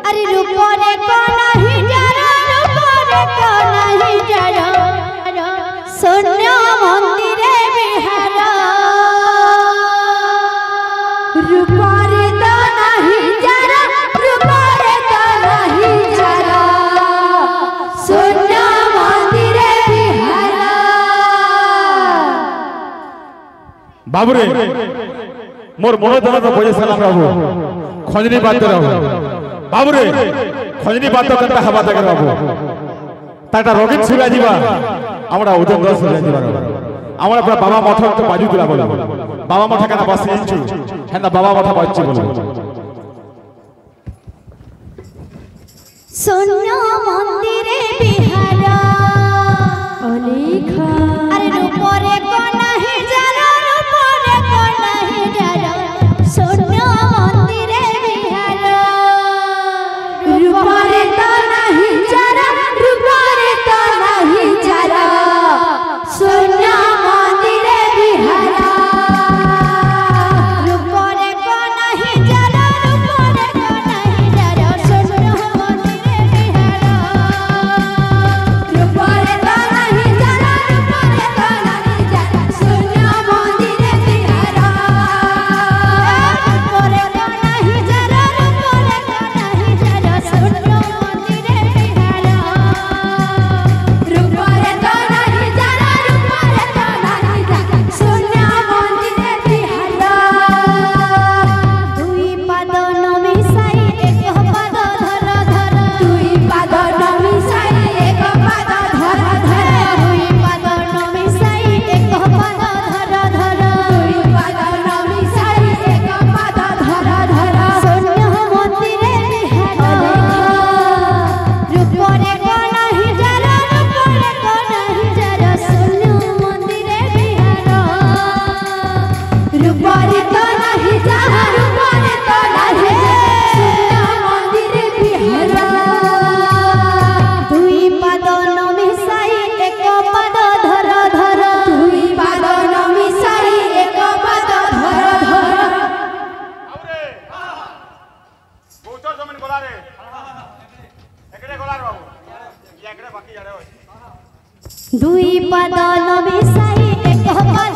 अरे रूपरे को नहीं जरा रूपरे को नहीं जरा शून्य मंदिरे बिहार रूपरे तो नहीं जरा रूपरे तो नहीं जरा शून्य मंदिरे बिहार बाबूरे मोर मनोधन तो बजे सलाम बाबू खंजनी बात रहो बाबूरे खंजनी बात करता हवा तक बाबू ताटा रोगिन सुला जीवा हमरा ओजन 10 सुला जीवा हमरा पूरा बाबा मठ तो बाजू तुला बोला बाबा मठ का बस इंचु हेंदा बाबा मठ बच्ची बोला शून्य मंदिरे बिहार अलेखा अरे रूपरे को नहीं जरा रूपरे को नहीं जरा शून्य मंदिरे बिहार रूपरे तो नहीं जरा रूपरे तो नहीं जरा शून्य मंदिरे बिहार रूपरे को नहीं जरा रूपरे को नहीं जरा शून्य मंदिरे बिहार रूपरे तो नहीं जरा रूपरे तो नहीं जरा शून्य मंदिरे बिहार रूपरे को नहीं जरा रूपरे को नहीं जरा शून्य मंदिरे बिहार रूपरे तो नहीं जरा रूपरे तो नहीं जरा शून्य मंदिरे बिहार दुई पाद नमिसाई एक पाद धर धर दुई पाद नमिसाई एक पाद धर धर दुई पाद नमिसाई एक पाद धर धर दुई पाद नमिसाई एक पाद धर धर शून्य मंदिरे बिहार रूपरे को नहीं जरा रूपरे को नहीं जरा शून्य मंदिरे बिहार रूपरे तो नहीं जरा रूपरे तो नहीं शून्य मंदिरे बिहार दुई पाद नमिसाई एक पाद धर धर दुई पाद नमिसाई एक पाद धर धर बाबूरे बहुचर जमीन गोला रे एकड़े गोला रे बाबू ये एकड़े बाकी जाड़े होय दुई पाद नमिसाई एक पाद